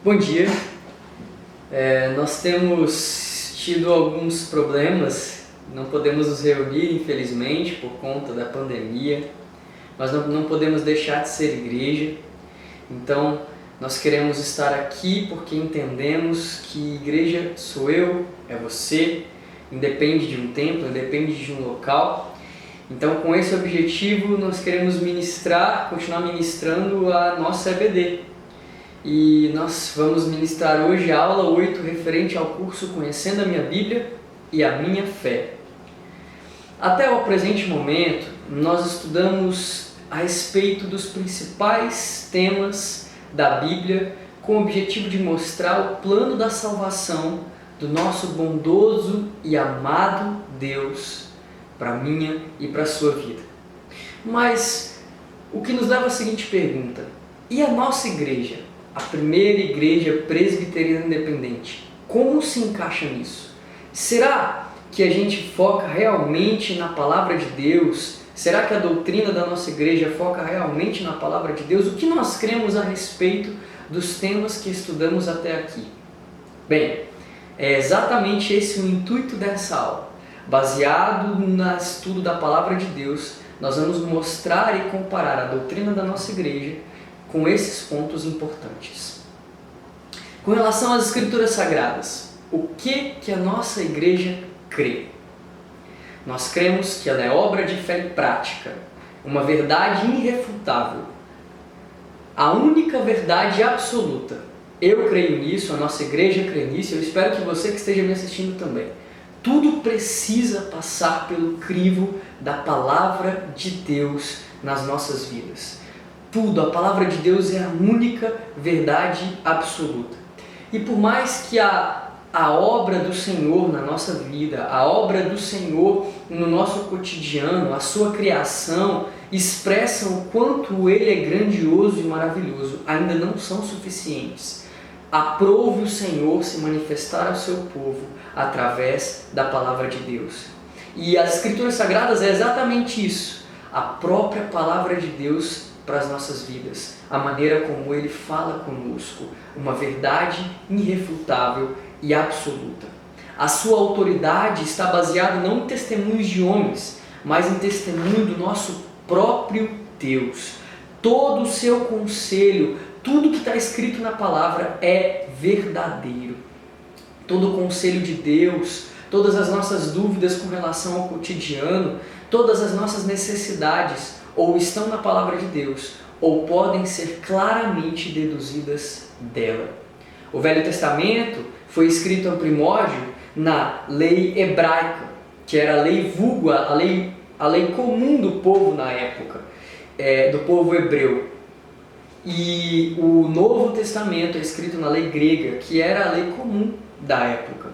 Bom dia. Nós temos tido alguns problemas, não podemos nos reunir, infelizmente, por conta da pandemia. Nós não podemos deixar de ser igreja, então nós queremos estar aqui porque entendemos que igreja sou eu, é você, independe de um templo, independe de um local. Então, com esse objetivo, nós queremos continuar ministrando a nossa EBD. E nós vamos ministrar hoje a aula 8, referente ao curso Conhecendo a Minha Bíblia e a Minha Fé. Até o presente momento, nós estudamos a respeito dos principais temas da Bíblia, com o objetivo de mostrar o plano da salvação do nosso bondoso e amado Deus para a minha e para a sua vida. Mas o que nos leva à seguinte pergunta: e a nossa igreja? A primeira igreja presbiteriana independente, como se encaixa nisso? Será que a gente foca realmente na palavra de Deus? Será que a doutrina da nossa igreja foca realmente na palavra de Deus? O que nós cremos a respeito dos temas que estudamos até aqui? Bem, é exatamente esse o intuito dessa aula. Baseado no estudo da palavra de Deus, nós vamos mostrar e comparar a doutrina da nossa igreja com esses pontos importantes. Com relação às Escrituras Sagradas, o que a nossa igreja crê? Nós cremos que ela é obra de fé e prática, uma verdade irrefutável, a única verdade absoluta. Eu creio nisso, a nossa igreja crê nisso, eu espero que você que esteja me assistindo também. Tudo precisa passar pelo crivo da palavra de Deus nas nossas vidas. Tudo, a palavra de Deus é a única verdade absoluta. E por mais que a obra do Senhor na nossa vida, a obra do Senhor no nosso cotidiano, a sua criação, expressam o quanto Ele é grandioso e maravilhoso, ainda não são suficientes. Aprove o Senhor se manifestar ao seu povo através da palavra de Deus. E as Escrituras Sagradas é exatamente isso, a própria palavra de Deus para as nossas vidas, a maneira como Ele fala conosco, uma verdade irrefutável e absoluta. A sua autoridade está baseada não em testemunhos de homens, mas em testemunho do nosso próprio Deus. Todo o seu conselho, tudo que está escrito na palavra é verdadeiro. Todo o conselho de Deus, todas as nossas dúvidas com relação ao cotidiano, todas as nossas necessidades, ou estão na palavra de Deus, ou podem ser claramente deduzidas dela. O Velho Testamento foi escrito em primórdio na lei hebraica, que era a lei vulga, a lei comum do povo na época, do povo hebreu. E o Novo Testamento é escrito na lei grega, que era a lei comum da época.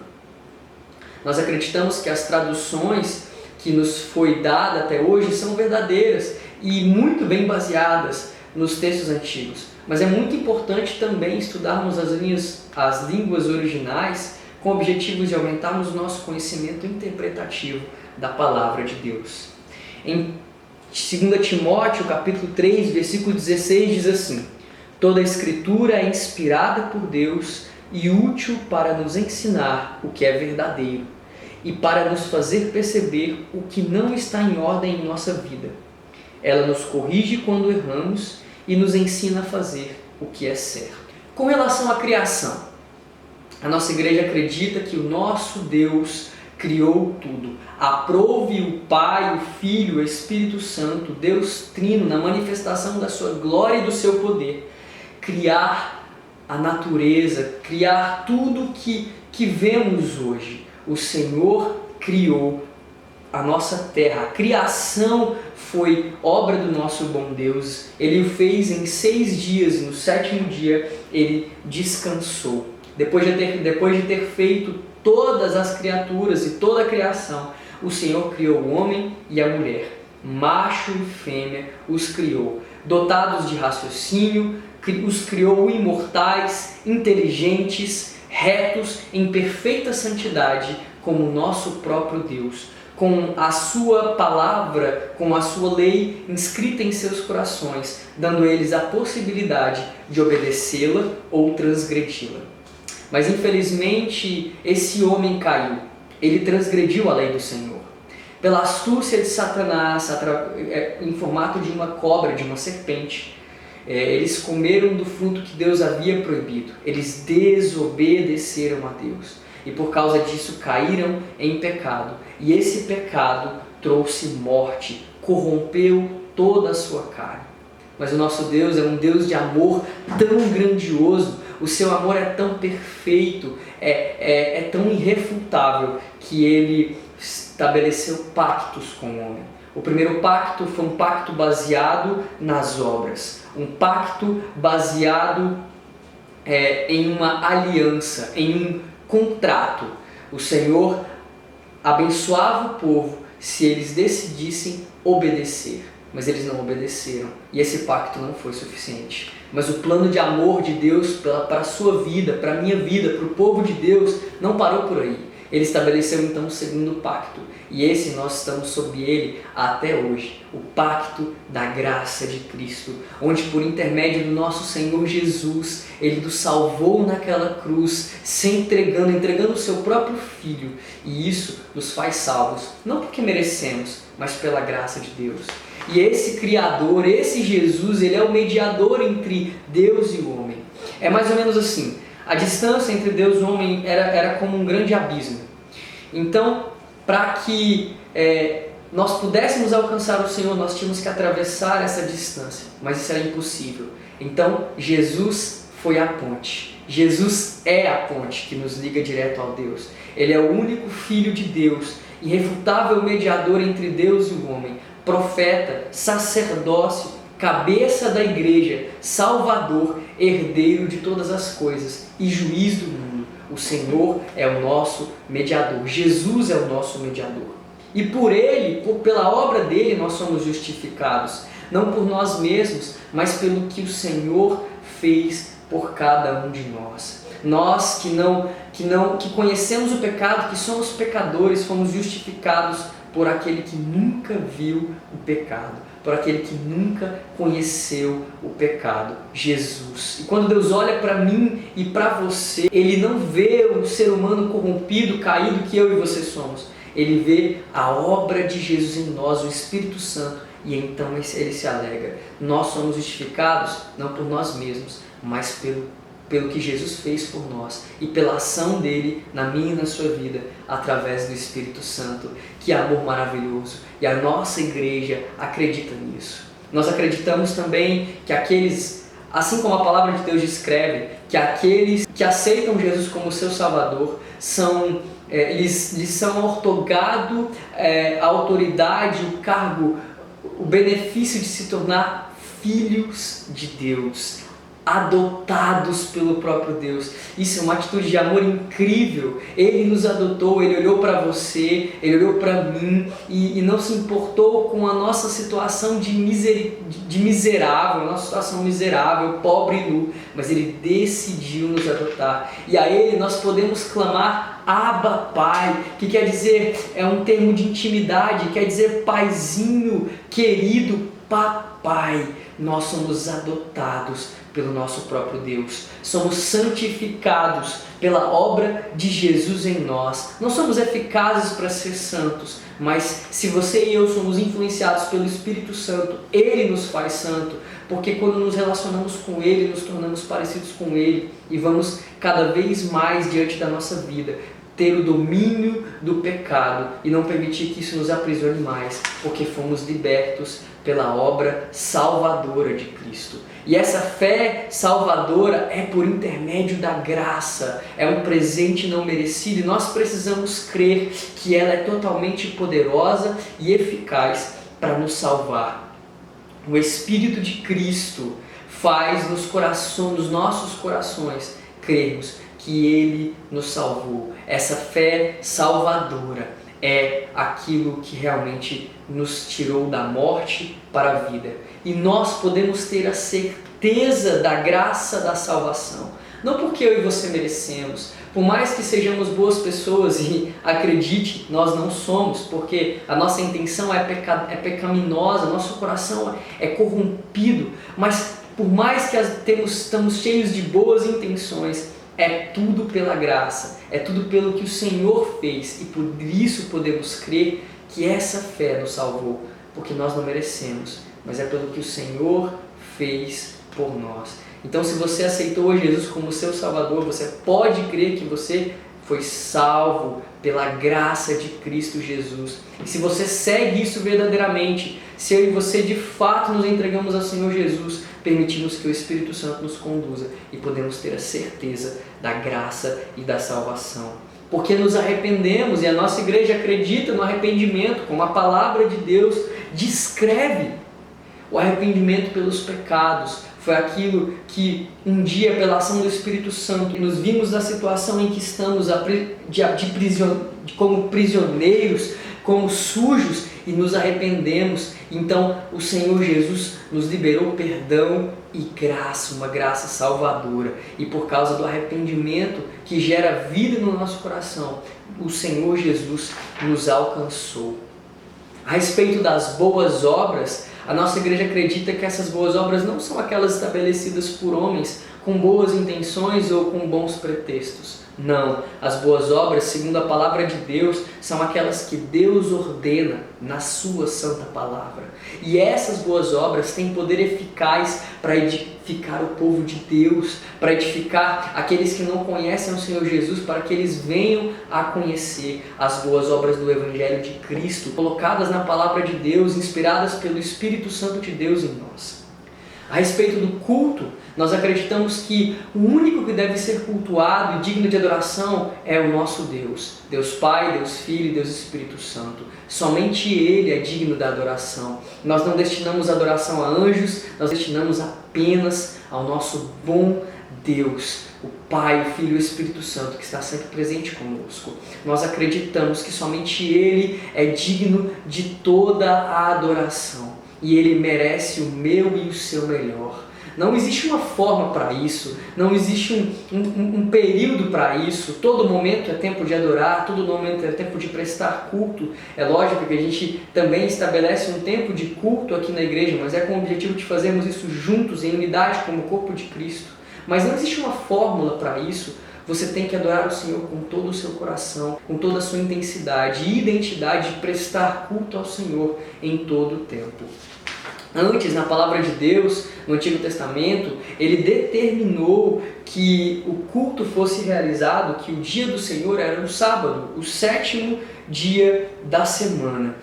Nós acreditamos que as traduções que nos foi dada até hoje são verdadeiras e muito bem baseadas nos textos antigos. Mas é muito importante também estudarmos as línguas originais com objetivos de aumentarmos o nosso conhecimento interpretativo da palavra de Deus. Em 2 Timóteo, capítulo 3, versículo 16, diz assim: toda a Escritura é inspirada por Deus e útil para nos ensinar o que é verdadeiro e para nos fazer perceber o que não está em ordem em nossa vida. Ela nos corrige quando erramos e nos ensina a fazer o que é certo. Com relação à criação, a nossa igreja acredita que o nosso Deus criou tudo. Aprove o Pai, o Filho, o Espírito Santo, Deus Trino, na manifestação da sua glória e do seu poder, criar a natureza, criar tudo que vemos hoje. O Senhor criou a nossa terra, a criação foi obra do nosso bom Deus. Ele o fez em 6 dias e no 7º dia Ele descansou. Depois de ter feito todas as criaturas e toda a criação, o Senhor criou o homem e a mulher, macho e fêmea os criou, dotados de raciocínio, os criou imortais, inteligentes, retos, em perfeita santidade, como o nosso próprio Deus. com a sua palavra, com a sua lei inscrita em seus corações, dando a eles a possibilidade de obedecê-la ou transgredi-la. Mas infelizmente esse homem caiu, ele transgrediu a lei do Senhor. Pela astúcia de Satanás, em formato de uma cobra, de uma serpente, eles comeram do fruto que Deus havia proibido. Eles desobedeceram a Deus. E por causa disso caíram em pecado. E esse pecado trouxe morte, corrompeu toda a sua carne. Mas o nosso Deus é um Deus de amor tão grandioso, o seu amor é tão perfeito, é tão irrefutável, que ele estabeleceu pactos com o homem. O primeiro pacto foi um pacto baseado nas obras, um pacto baseado em uma aliança, em um contrato. O Senhor abençoava o povo se eles decidissem obedecer, mas eles não obedeceram e esse pacto não foi suficiente. Mas o plano de amor de Deus para a sua vida, para a minha vida, para o povo de Deus, não parou por aí. Ele estabeleceu então o segundo pacto, e esse nós estamos sob ele até hoje, o pacto da graça de Cristo, onde por intermédio do nosso Senhor Jesus, ele nos salvou naquela cruz, se entregando o seu próprio Filho, e isso nos faz salvos, não porque merecemos, mas pela graça de Deus. E esse Criador, esse Jesus, ele é o mediador entre Deus e o homem. É mais ou menos assim. A distância entre Deus e o homem era como um grande abismo. Então, para que nós pudéssemos alcançar o Senhor, nós tínhamos que atravessar essa distância. Mas isso era impossível. Então, Jesus foi a ponte. Jesus é a ponte que nos liga direto ao Deus. Ele é o único Filho de Deus, irrefutável mediador entre Deus e o homem, profeta, sacerdócio, cabeça da igreja, salvador, herdeiro de todas as coisas e juiz do mundo. O Senhor é o nosso mediador. Jesus é o nosso mediador. E por ele, pela obra dele, nós somos justificados. Não por nós mesmos, mas pelo que o Senhor fez por cada um de nós. Nós que conhecemos o pecado, que somos pecadores, fomos justificados por aquele que nunca viu o pecado, por aquele que nunca conheceu o pecado, Jesus. E quando Deus olha para mim e para você, Ele não vê o ser humano corrompido, caído que eu e você somos. Ele vê a obra de Jesus em nós, o Espírito Santo, e então Ele se alegra. Nós somos justificados não por nós mesmos, mas pelo que Jesus fez por nós e pela ação dele na minha e na sua vida através do Espírito Santo. Que amor maravilhoso! E a nossa igreja acredita nisso. Nós acreditamos também que aqueles, assim como a palavra de Deus descreve, que aqueles que aceitam Jesus como seu Salvador lhes são outorgado a autoridade, o cargo, o benefício de se tornar filhos de Deus, adotados pelo próprio Deus. Isso é uma atitude de amor incrível. Ele nos adotou, Ele olhou para você, Ele olhou para mim e não se importou com a nossa situação de miserável, a nossa situação miserável, pobre e nu, mas Ele decidiu nos adotar. E a Ele nós podemos clamar Abba Pai, que quer dizer, é um termo de intimidade, quer dizer paizinho, querido papai. Nós somos adotados pelo nosso próprio Deus. Somos santificados pela obra de Jesus em nós. Não somos eficazes para ser santos, mas se você e eu somos influenciados pelo Espírito Santo, Ele nos faz santo, porque quando nos relacionamos com Ele, nos tornamos parecidos com Ele e vamos cada vez mais diante da nossa vida ter o domínio do pecado e não permitir que isso nos aprisione mais, porque fomos libertos pela obra salvadora de Cristo. E essa fé salvadora é por intermédio da graça, é um presente não merecido e nós precisamos crer que ela é totalmente poderosa e eficaz para nos salvar. O Espírito de Cristo faz nos nossos corações crermos que Ele nos salvou. Essa fé salvadora é aquilo que realmente nos tirou da morte para a vida. E nós podemos ter a certeza da graça da salvação. Não porque eu e você merecemos. Por mais que sejamos boas pessoas, e acredite, nós não somos, porque a nossa intenção é pecaminosa, nosso coração é corrompido, mas por mais que estamos cheios de boas intenções, é tudo pela graça, é tudo pelo que o Senhor fez, e por isso podemos crer que essa fé nos salvou, porque nós não merecemos, mas é pelo que o Senhor fez por nós. Então, se você aceitou Jesus como seu Salvador, você pode crer que você foi salvo pela graça de Cristo Jesus. E se você segue isso verdadeiramente, se eu e você de fato nos entregamos ao Senhor Jesus, permitimos que o Espírito Santo nos conduza e podemos ter a certeza da graça e da salvação. Porque nos arrependemos, e a nossa igreja acredita no arrependimento, como a palavra de Deus descreve. O arrependimento pelos pecados foi aquilo que um dia, pela ação do Espírito Santo, nos vimos na situação em que estamos como prisioneiros, como sujos, e nos arrependemos. Então o Senhor Jesus nos liberou perdão e graça, uma graça salvadora. E por causa do arrependimento que gera vida no nosso coração, o Senhor Jesus nos alcançou. A respeito das boas obras, a nossa igreja acredita que essas boas obras não são aquelas estabelecidas por homens com boas intenções ou com bons pretextos. Não, as boas obras, segundo a palavra de Deus, são aquelas que Deus ordena na sua santa palavra. E essas boas obras têm poder eficaz para edificar o povo de Deus, para edificar aqueles que não conhecem o Senhor Jesus, para que eles venham a conhecer as boas obras do Evangelho de Cristo, colocadas na palavra de Deus, inspiradas pelo Espírito Santo de Deus em nós. A respeito do culto, nós acreditamos que o único que deve ser cultuado e digno de adoração é o nosso Deus. Deus Pai, Deus Filho e Deus Espírito Santo. Somente Ele é digno da adoração. Nós não destinamos adoração a anjos, nós destinamos apenas ao nosso bom Deus, o Pai, o Filho e o Espírito Santo, que está sempre presente conosco. Nós acreditamos que somente Ele é digno de toda a adoração. E Ele merece o meu e o seu melhor. Não existe uma forma para isso, não existe um período para isso. Todo momento é tempo de adorar, todo momento é tempo de prestar culto. É lógico que a gente também estabelece um tempo de culto aqui na igreja, mas é com o objetivo de fazermos isso juntos, em unidade, como o corpo de Cristo. Mas não existe uma fórmula para isso. Você tem que adorar o Senhor com todo o seu coração, com toda a sua intensidade e identidade de prestar culto ao Senhor em todo o tempo. Antes, na palavra de Deus, no Antigo Testamento, Ele determinou que o culto fosse realizado, que o dia do Senhor era o sábado, o 7º dia da semana.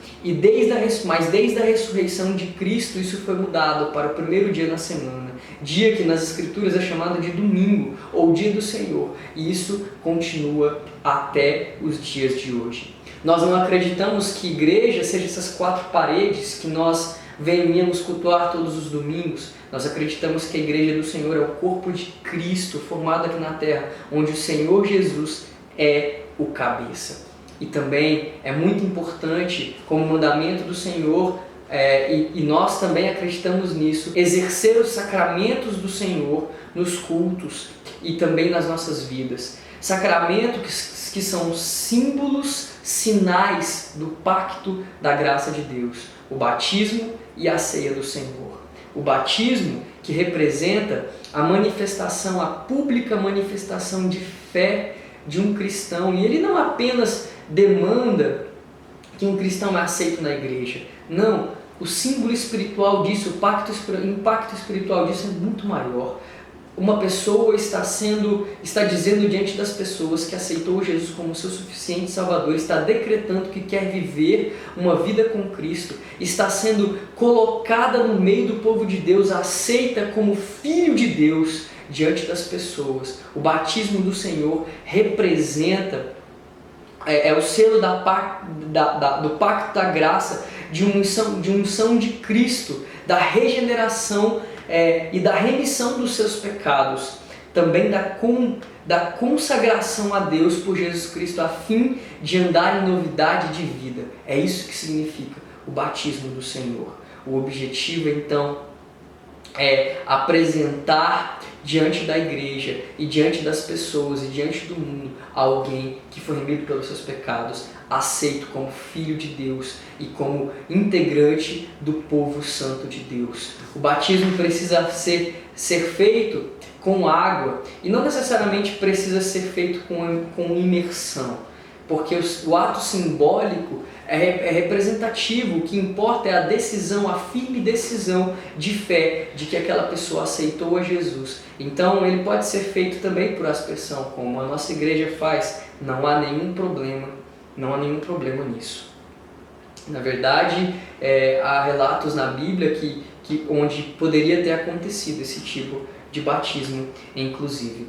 Mas desde a ressurreição de Cristo, isso foi mudado para o primeiro dia da semana, dia que nas Escrituras é chamado de domingo, ou dia do Senhor, e isso continua até os dias de hoje. Nós não acreditamos que igreja seja essas 4 paredes que nós venhamos cultuar todos os domingos. Nós acreditamos que a igreja do Senhor é o corpo de Cristo formado aqui na terra, onde o Senhor Jesus é o cabeça. E também é muito importante, como mandamento do Senhor, e nós também acreditamos nisso, exercer os sacramentos do Senhor nos cultos e também nas nossas vidas. Sacramentos que são símbolos, sinais do pacto da graça de Deus. O batismo e a ceia do Senhor. O batismo, que representa a manifestação, a pública manifestação de fé de um cristão. E ele não apenas demanda que um cristão é aceito na igreja. Não, o símbolo espiritual disso, o impacto espiritual disso é muito maior. Uma pessoa está dizendo diante das pessoas que aceitou Jesus como seu suficiente Salvador, está decretando que quer viver uma vida com Cristo, está sendo colocada no meio do povo de Deus, aceita como filho de Deus diante das pessoas. O batismo do Senhor representa o selo do pacto da graça, de unção de Cristo, da regeneração e da remissão dos seus pecados, também da consagração a Deus por Jesus Cristo, a fim de andar em novidade de vida. É isso que significa o batismo do Senhor. O objetivo, então, é apresentar diante da igreja e diante das pessoas e diante do mundo alguém que foi remido pelos seus pecados, aceito como filho de Deus e como integrante do povo santo de Deus. O batismo precisa ser feito com água e não necessariamente precisa ser feito com imersão, porque o ato simbólico é representativo. O que importa é a decisão, a firme decisão de fé de que aquela pessoa aceitou a Jesus. Então ele pode ser feito também por aspersão, como a nossa igreja faz. Não há nenhum problema nisso. Na verdade, há relatos na Bíblia onde poderia ter acontecido esse tipo de batismo, inclusive.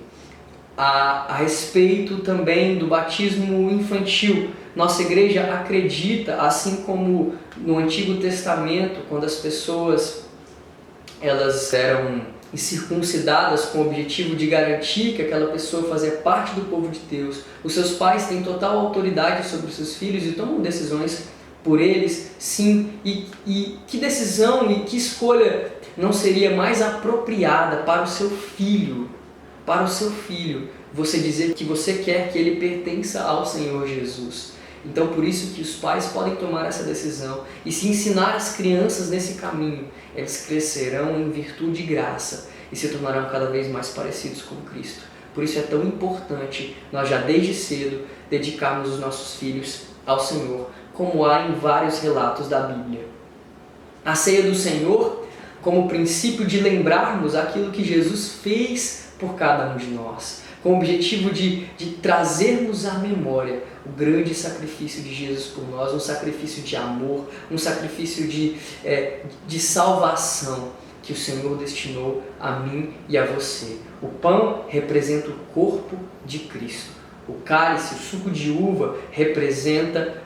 A respeito também do batismo infantil, nossa igreja acredita, assim como no Antigo Testamento, quando as pessoas elas eram circuncidadas com o objetivo de garantir que aquela pessoa fazia parte do povo de Deus, os seus pais têm total autoridade sobre os seus filhos e tomam decisões por eles, sim, e que decisão e que escolha não seria mais apropriada para o seu filho, você dizer que você quer que ele pertença ao Senhor Jesus. Então, por isso que os pais podem tomar essa decisão e se ensinar as crianças nesse caminho, eles crescerão em virtude e graça e se tornarão cada vez mais parecidos com Cristo. Por isso é tão importante nós já desde cedo dedicarmos os nossos filhos ao Senhor, como há em vários relatos da Bíblia. A ceia do Senhor como princípio de lembrarmos aquilo que Jesus fez por cada um de nós, com o objetivo de trazermos à memória o grande sacrifício de Jesus por nós, um sacrifício de amor, um sacrifício de salvação que o Senhor destinou a mim e a você. O pão representa o corpo de Cristo. O cálice, o suco de uva, representa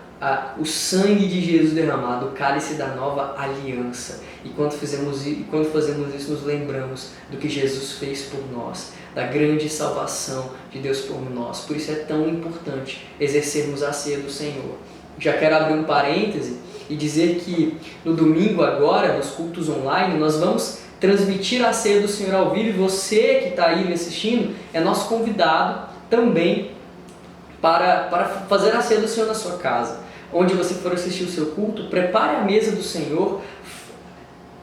o sangue de Jesus derramado, o cálice da nova aliança. E quando fazemos isso, nos lembramos do que Jesus fez por nós, da grande salvação de Deus por nós. Por isso é tão importante exercermos a ceia do Senhor. Já quero abrir um parêntese e dizer que no domingo agora, nos cultos online, nós vamos transmitir a ceia do Senhor ao vivo, e você que está aí me assistindo é nosso convidado também para fazer a ceia do Senhor na sua casa. Onde você for assistir o seu culto, prepare a mesa do Senhor,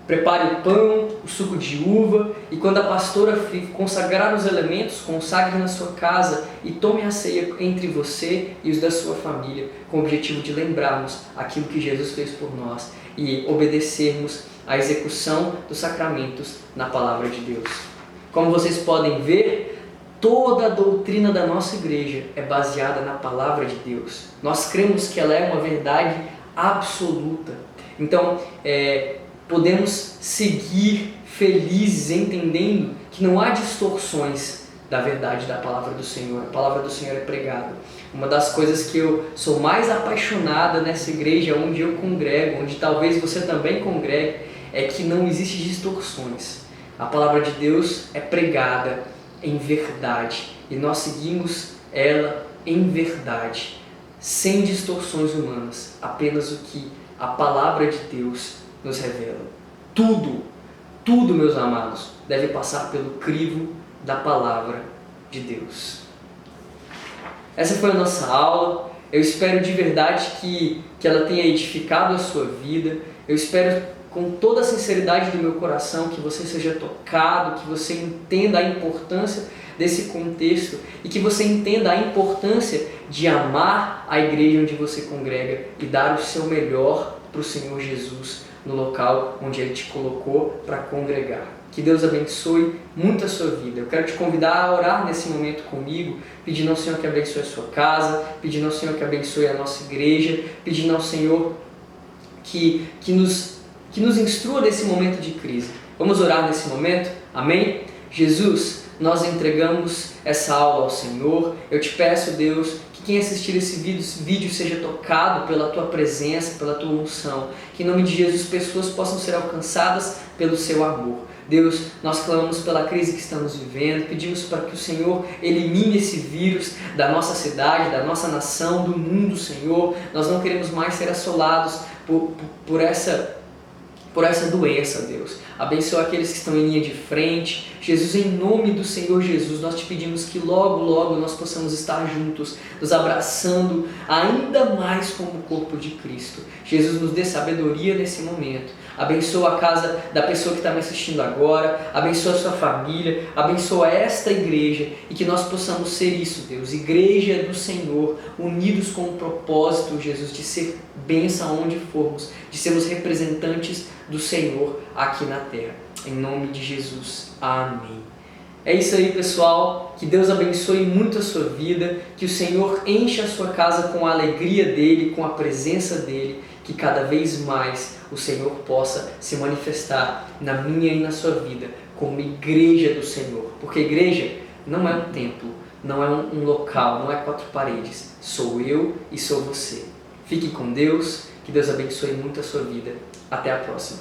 prepare o pão, o suco de uva, e quando a pastora consagrar os elementos, consagre na sua casa e tome a ceia entre você e os da sua família, com o objetivo de lembrarmos aquilo que Jesus fez por nós e obedecermos à execução dos sacramentos na palavra de Deus. Como vocês podem ver, toda a doutrina da nossa igreja é baseada na palavra de Deus. Nós cremos que ela é uma verdade absoluta. Então, podemos seguir felizes, entendendo que não há distorções da verdade da palavra do Senhor. A palavra do Senhor é pregada. Uma das coisas que eu sou mais apaixonada nessa igreja, onde eu congrego, onde talvez você também congregue, é que não existe distorções. A palavra de Deus é pregada em verdade e nós seguimos ela em verdade, sem distorções humanas, apenas o que a palavra de Deus nos revela. Tudo, meus amados, deve passar pelo crivo da palavra de Deus. Essa foi a nossa aula. Eu espero de verdade que ela tenha edificado a sua vida. Eu espero com toda a sinceridade do meu coração que você seja tocado, que você entenda a importância desse contexto e que você entenda a importância de amar a igreja onde você congrega e dar o seu melhor para o Senhor Jesus no local onde Ele te colocou para congregar. Que Deus abençoe muito a sua vida. Eu quero te convidar a orar nesse momento comigo, pedindo ao Senhor que abençoe a sua casa, pedindo ao Senhor que abençoe a nossa igreja, pedindo ao Senhor que nos instrua nesse momento de crise. Vamos orar nesse momento? Amém? Jesus, nós entregamos essa aula ao Senhor. Eu te peço, Deus, que quem assistir esse vídeo seja tocado pela Tua presença, pela Tua unção. Que em nome de Jesus pessoas possam ser alcançadas pelo Seu amor. Deus, nós clamamos pela crise que estamos vivendo, pedimos para que o Senhor elimine esse vírus da nossa cidade, da nossa nação, do mundo, Senhor. Nós não queremos mais ser assolados por essa por essa doença, Deus. Abençoa aqueles que estão em linha de frente. Jesus, em nome do Senhor Jesus, nós te pedimos que logo, logo nós possamos estar juntos, nos abraçando ainda mais como o corpo de Cristo. Jesus, nos dê sabedoria nesse momento. Abençoa a casa da pessoa que está me assistindo agora, abençoa a sua família, abençoa esta igreja e que nós possamos ser isso, Deus, igreja do Senhor, unidos com o propósito, Jesus, de ser bênção onde formos, de sermos representantes do Senhor aqui na terra. Em nome de Jesus. Amém. É isso aí, pessoal. Que Deus abençoe muito a sua vida, que o Senhor encha a sua casa com a alegria dEle, com a presença dEle, que cada vez mais o Senhor possa se manifestar na minha e na sua vida como igreja do Senhor. Porque igreja não é um templo, não é um local, não é 4 paredes. Sou eu e sou você. Fique com Deus, que Deus abençoe muito a sua vida. Até a próxima.